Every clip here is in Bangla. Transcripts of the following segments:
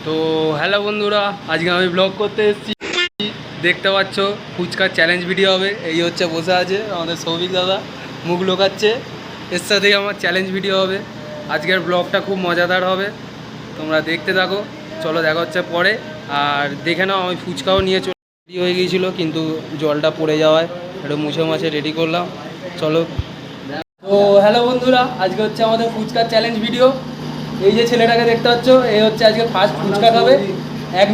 তো হ্যালো বন্ধুরা, আজকে আমি ব্লগ করতে এসেছি। দেখতে পাচ্ছ ফুচকার চ্যালেঞ্জ ভিডিও হবে। এই হচ্ছে বসে আছে আমাদের সৌভিক দাদা, মুখ লোকাচ্ছে। এর সাথেই আমার চ্যালেঞ্জ ভিডিও হবে। আজকের ব্লগটা খুব মজাদার হবে, তোমরা দেখতে থাকো। চলো দেখা হচ্ছে পরে। আর দেখে নাও, আমি ফুচকাও নিয়ে রেডি হয়ে গিয়েছিলো, কিন্তু জলটা পড়ে যাওয়ায় একটু মুছে মাছে রেডি করলাম। চলো। তো হ্যালো বন্ধুরা, আজকে হচ্ছে আমাদের ফুচকার চ্যালেঞ্জ ভিডিও। এই যে ছেলেটাকে দেখতে পাচ্ছ, এই হচ্ছে আজকে ফার্স্ট ফুচকা খাবে। 1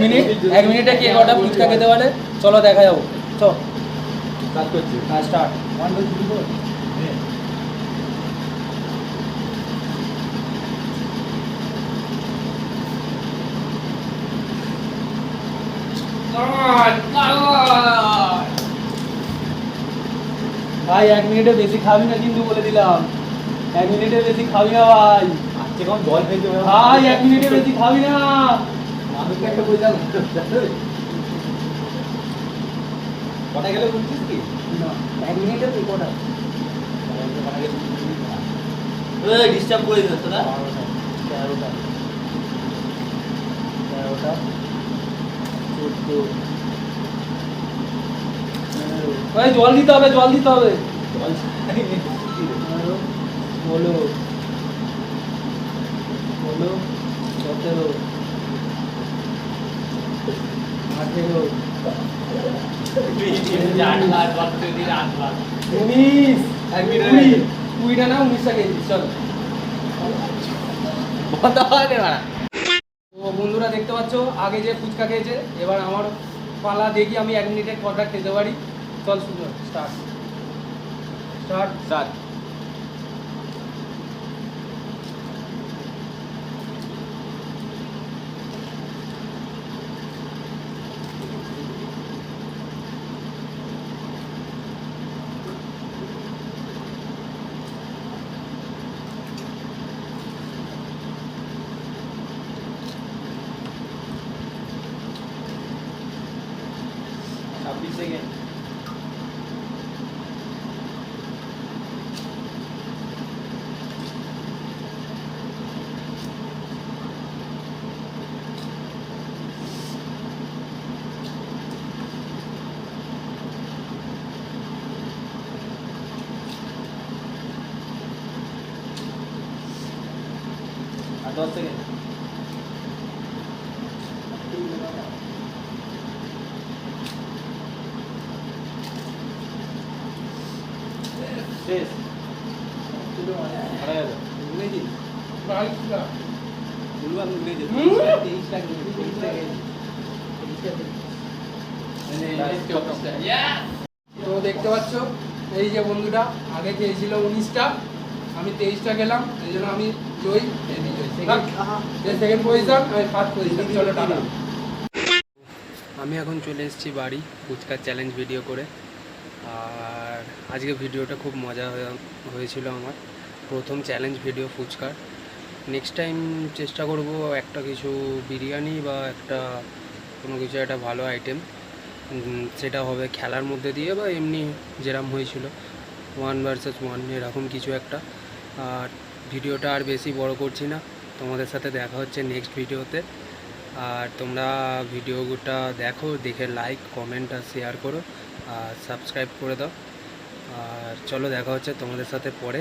মিনিটে কে কটা ফুচকা খেতে পারে চলো দেখা যাবো। চল হ্যাঁ, স্টার্ট। 1 2 3 4। ভাই 1 মিনিটে বেশি খাবি না কিন্তু, বলে দিলাম। 1 মিনিটে বেশি খাবি না ভাই। আজকে কোন জল খেতে হবে ভাই, 1 মিনিটে বেশি খাবি না। মানুষকে একটা বই দাও। কটা গেলে বলছিস কি? না 1 মিনিটে তুই কটা? এই ডিস্টার্ব করে দিস তোরা। 13টা 14। ভাই জল দিতে হবে, জল দিতে হবে। জল বলো বলো। 17 18 19 20টা না 19টা খেয়েছিস। চল তো বন্ধুরা দেখতে পাচ্ছ, আগে যে ফুচকা খেয়েছে, এবার আমার পালা। দেখি আমি 1 মিনিটে কটা খেতে পারি। চল শুরু, স্টার্ট স্টার্ট স্টার্ট। সেকেন্ড। আর 10 সেকেন্ড। শেষ। তো দেখতে পাচ্ছ, এই যে বন্ধুটা আগে খেয়েছিল 19টা, আমি 23টা খেলাম। এই জন্য আমি জয়ী। সেকেন্ড পজিশন, আমি ফার্স্ট পজিশন। চলো টাটা। আমি এখন চলে এসেছি বাড়ি ফুচকার চ্যালেঞ্জ ভিডিও করে। আর আজকে ভিডিওটা খুব মজা হয়েছিল আমার। প্রথম চ্যালেঞ্জ ভিডিও ফুচকার। নেক্সট টাইম চেষ্টা করব একটা কিছু বিরিয়ানি বা একটা কোনো কিছু একটা ভালো আইটেম, সেটা হবে খেলার মধ্যে দিয়ে বা এমনি যেরকম হয়েছিল 1 ভার্সেস 1, এরকম কিছু একটা। আর ভিডিওটা আর বেশি বড় করছি না, তোমাদের সাথে দেখা হচ্ছে নেক্সট ভিডিওতে। আর তোমরা ভিডিওটা দেখো, দেখে লাইক কমেন্ট আর শেয়ার করো আর সাবস্ক্রাইব করে দাও। আর চলো দেখা হচ্ছে তোমাদের সাথে পরে।